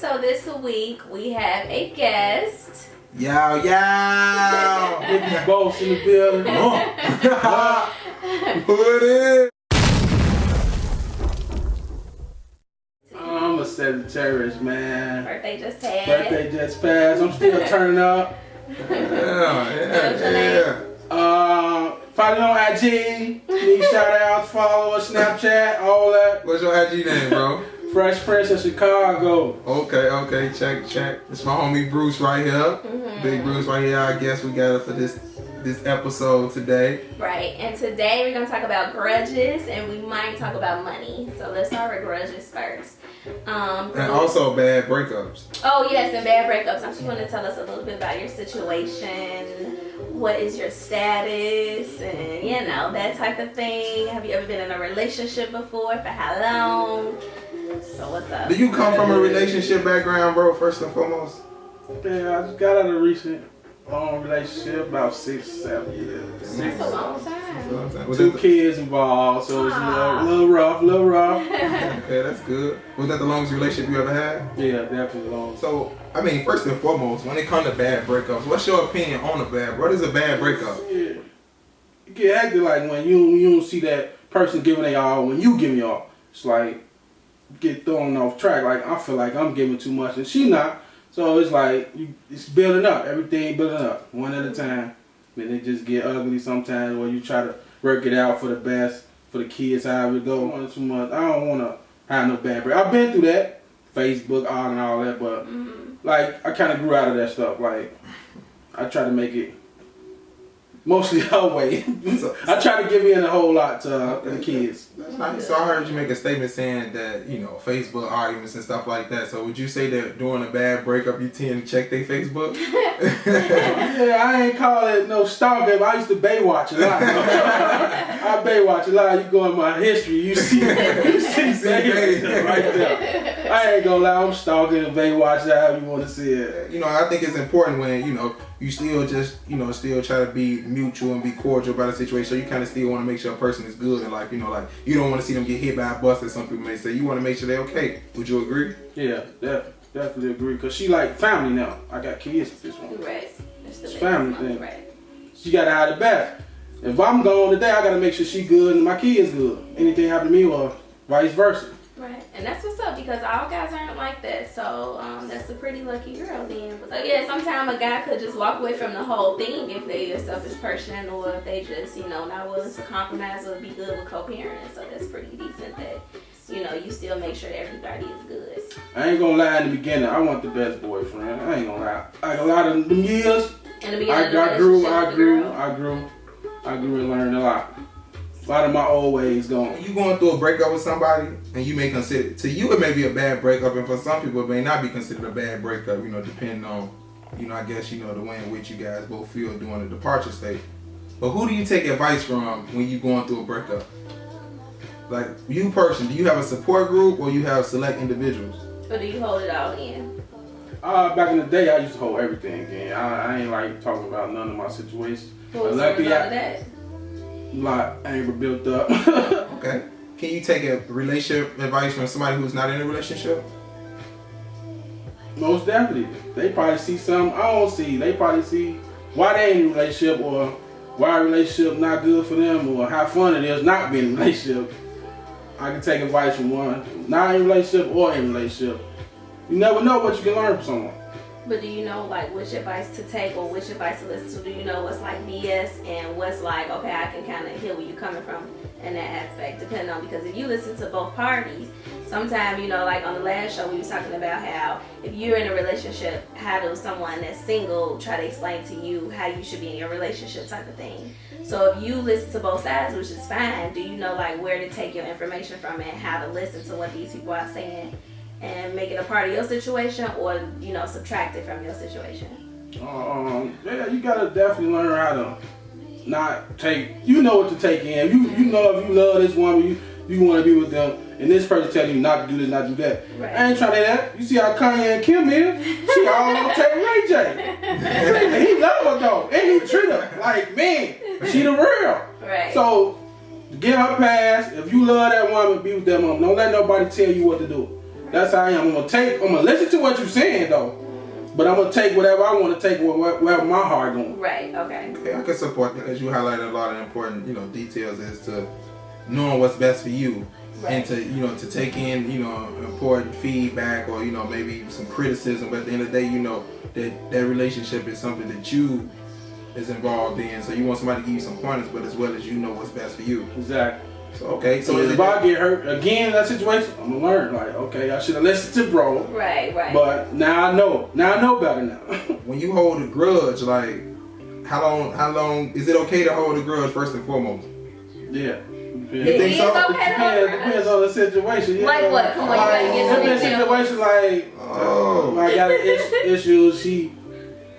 So this week we have a guest. Yow, yow! Biggie Boss in the building. Who it is? I'm a Sagittarius, man. Birthday just passed. Birthday just passed. I'm still turning up. Yeah. Follow me on IG. Need shout outs, follow us, Snapchat, all that. What's your IG name, bro? Fresh Prince of Chicago. Okay, check. It's my homie Bruce right here. Big Bruce right here. I guess we got it for this episode today. Right, and today we're going to talk about grudges and we might talk about money. So let's start with grudges first. And also bad breakups. Oh yes, and bad breakups. I'm just going to tell us a little bit about your situation. What is your status and that type of thing. Have you ever been in a relationship before? For how long? So what's up? Do you come from a relationship background, bro, first and foremost? Yeah, I just got out of a recent long relationship, about 6-7 years. That's a long time. Was 2 that kids involved, so it's a little rough. Okay, that's good. Was that the longest relationship you ever had? Yeah, definitely long. So, I mean, first and foremost, when it comes to bad breakups, what's your opinion on what is a bad breakup? Yeah. You get acted like when you don't see that person giving they all, when you give me all. It's like, get thrown off track. Like, I feel like I'm giving too much and she not. So it's like, it's building up. Everything building up, one at a time. Then it just get ugly sometimes where you try to work it out for the best, for the kids, however it go. Too much. I don't want to have no bad break. I've been through that, Facebook, and all that, but like, I kind of grew out of that stuff. Like, I try to make it mostly her way. I try to give in a whole lot to the kids. That's nice. So I heard you make a statement saying that, Facebook arguments and stuff like that. So would you say that during a bad breakup you tend to check their Facebook? Yeah, I ain't call it no stalking, but I used to Baywatch a lot. I Baywatch a lot. You go in my history, you see Baywatch right there. I ain't gonna lie, I'm stalking and Baywatch, however you want to see it. I think it's important when, you still just, still try to be mutual and be cordial about a situation. So you kind of still want to make sure a person is good and like you don't want to see them get hit by a bus, as some people may say. You want to make sure they're okay. Would you agree? Yeah, definitely agree. Cause she like family now. I got kids with this one. Right. It's family thing. Right. She gotta have the best. If I'm gone today, I gotta make sure she good and my kids good. Anything happen to me or vice versa. Right, and that's what's up because all guys aren't like that. So that's a pretty lucky girl then. But yeah, sometimes a guy could just walk away from the whole thing if they a selfish person or if they just not willing to compromise or be good with co-parenting. So that's pretty decent that you still make sure that everybody is good. I ain't gonna lie, in the beginning, I want the best boyfriend. I ain't gonna lie. Like a lot of them years, In the beginning, I grew and learned a lot. A lot of my old ways gone. You going through a breakup with somebody, and you may consider, to you it may be a bad breakup, and for some people it may not be considered a bad breakup, depending on, I guess, the way in which you guys both feel during the departure state. But who do you take advice from when you going through a breakup? Like, you personally, do you have a support group or you have select individuals? Or do you hold it all in? Back in the day, I used to hold everything in. I ain't like talking about none of my situations. What was the result of that? A lot anger built up. Okay. Can you take a relationship advice from somebody who's not in a relationship? Most definitely. They probably see something I don't see. They probably see why they ain't in a relationship or why a relationship not good for them or how fun it is not being in a relationship. I can take advice from one not in a relationship or in a relationship. You never know what you can learn from someone. But do you know which advice to take or which advice to listen to? Do you know what's like BS and what's like, okay, I can kind of hear where you're coming from in that aspect, depending on, because if you listen to both parties, sometimes, like on the last show we was talking about how if you're in a relationship, how does someone that's single try to explain to you how you should be in your relationship type of thing. So if you listen to both sides, which is fine, do you know where to take your information from and how to listen to what these people are saying and make it a part of your situation or, subtract it from your situation? Yeah, you gotta definitely learn how to not take, what to take in. You know if you love this woman, you want to be with them, and this person telling you not to do this, not to do that. Right. I ain't trying to do that. You see how Kanye and Kim is? She all on take Ray J. He love her though, and he treat her like, man, she the real. Right. So get her past. If you love that woman, be with that woman. Don't let nobody tell you what to do. That's how I am. I'm gonna listen to what you're saying though. But I'm gonna take whatever I want to take, wherever my heart going. Right. Okay. Okay, I can support that because you highlighted a lot of important, details as to knowing what's best for you, and to take in, important feedback or maybe some criticism. But at the end of the day, that relationship is something that you is involved in. So you want somebody to give you some pointers, but as well as what's best for you. Exactly. So okay, so if I get hurt again in that situation, I'm gonna learn. Like, okay, I should have listened to bro. Right. But now I know. Now I know better now. When you hold a grudge, like how long is it okay to hold a grudge first and foremost? Yeah. You think so? Depends on the situation. Yeah. Like what? Come on, you gotta get some examples. Situation like, I got issues. She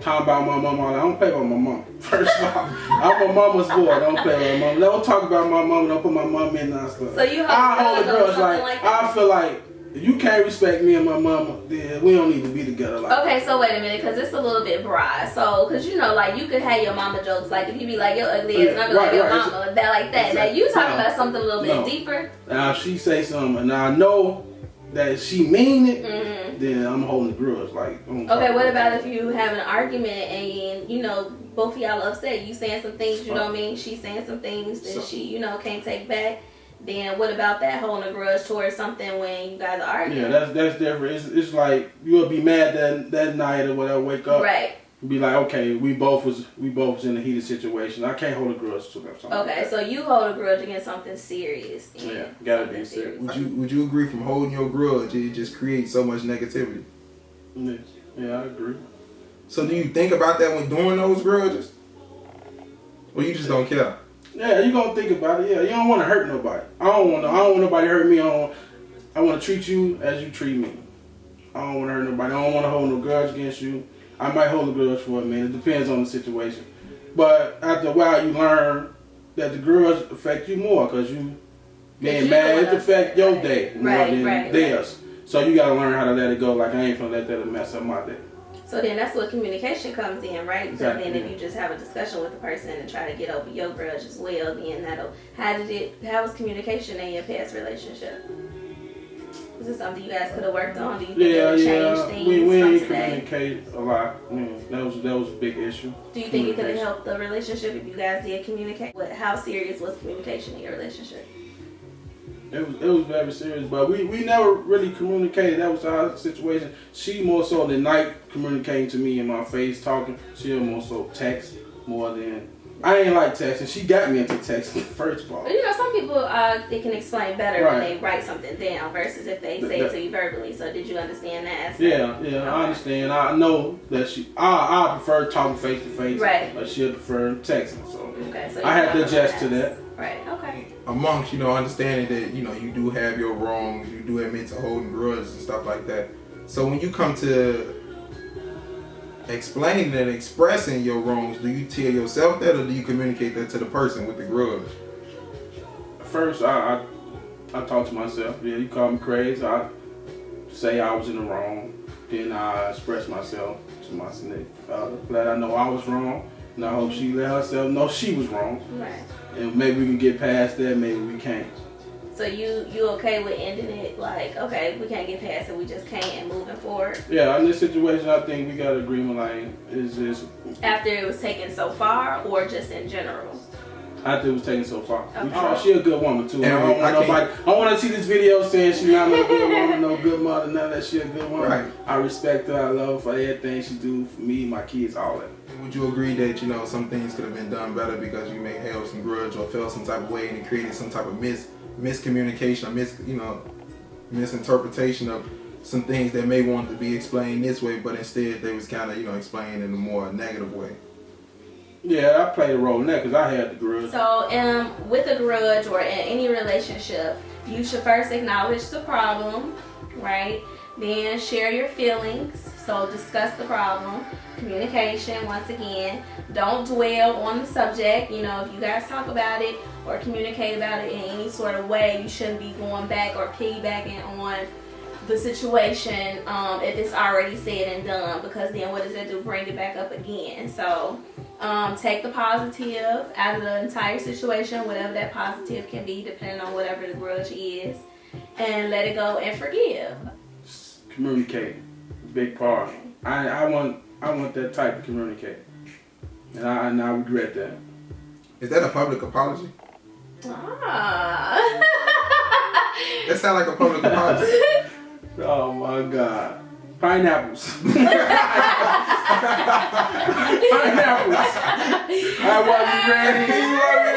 talking about my mama. I don't play with my mom. First of all, I'm a mama's boy. I don't play with my mom. Don't talk about my mom. Don't put my mom in that stuff. So you hold a grudge like that? I feel like if you can't respect me and my mama, then we don't need to be together. Like okay, so wait a minute, because it's a little bit broad. So, because like you could have your mama jokes, like if you be like your ugly ass, and I be like your mama, that like that. Exactly. Now you talking about something a little bit deeper. Now if she say something and I know that she mean it, then I'm holding the grudge. Like okay, what about if you have an argument and both of y'all upset? You saying some things you don't mean, she saying some things that she can't take back. Then what about that holding a grudge towards something when you guys are arguing? Yeah, that's different. It's like you'll be mad that night or whatever. Wake up, right? Be like, okay, we both was in a heated situation. I can't hold a grudge to that. Okay, like so you hold a grudge against something serious. Yeah, gotta be serious. Would you agree from holding your grudge, it just creates so much negativity? Yeah, I agree. So do you think about that when doing those grudges, or you just don't care? Yeah, you gonna think about it. Yeah, you don't want to hurt nobody. I don't want nobody to hurt me. I want to treat you as you treat me. I don't want to hurt nobody. I don't want to hold no grudge against you. I might hold a grudge for a minute. It depends on the situation. But after a while, you learn that the grudge affect you more because you being mad. It affect your day more than theirs. So you gotta learn how to let it go. Like I ain't gonna let that mess up my day. So then that's what communication comes in, right? Because exactly. then if you just have a discussion with the person and try to get over your grudge as well, then how was communication in your past relationship? Was it something you guys could have worked on? Do you think it would change things we from ain't today? communicate a lot. That was a big issue. Do you think it could have helped the relationship if you guys did communicate? How serious was communication in your relationship? It was very serious, but we never really communicated. That was our situation. She more so than night communicating to me in my face, talking. She'll more so text more than. I ain't like texting. She got me into texting first of all. But some people they can explain better when they write something down versus if they say it to you verbally. So did you understand that aspect? Yeah, okay. I understand. I know that I prefer talking face to face. Right. But she'll prefer texting. So I had to adjust to that. Right. Okay. Amongst understanding that you do have your wrongs, you do admit to holding grudges and stuff like that. So when you come to explaining and expressing your wrongs, do you tell yourself that or do you communicate that to the person with the grudge? First, I talk to myself. Yeah, you call me crazy. I say I was in the wrong. Then I express myself to my significant other. Let her know I was wrong. And I hope she let herself know she was wrong. Right. And maybe we can get past that, maybe we can't. So you okay with ending it like, okay, we can't get past it, we just can't, and moving forward? Yeah, in this situation, I think we got agreement. Like, it's just after it was taken so far, or just in general? After it was taken so far. Okay. She a good woman too. I don't want to see this video saying she's not no good woman, no good mother, none of that. She a good woman. Right. I respect her. I love her for everything she do for me, my kids, all that. Would you agree that some things could have been done better because you may have some grudge or felt some type of way and it created some type of miscommunication or misinterpretation of some things that may want to be explained this way, but instead they was kind of explained in a more negative way? Yeah, I played a role in that because I had the grudge. So, with a grudge or in any relationship, you should first acknowledge the problem, right? Then share your feelings. So discuss the problem. Communication, once again. Don't dwell on the subject. If you guys talk about it or communicate about it in any sort of way, you shouldn't be going back or piggybacking on the situation if it's already said and done, because then what does that do? Bring it back up again. So take the positive out of the entire situation, whatever that positive can be, depending on whatever the grudge is, and let it go and forgive. Communicating, big part. I want that type of communicate, and I regret that. Is that a public apology? Ah. That sounds like a public apology. Oh my God. Pineapples. Pineapples. I want you ready.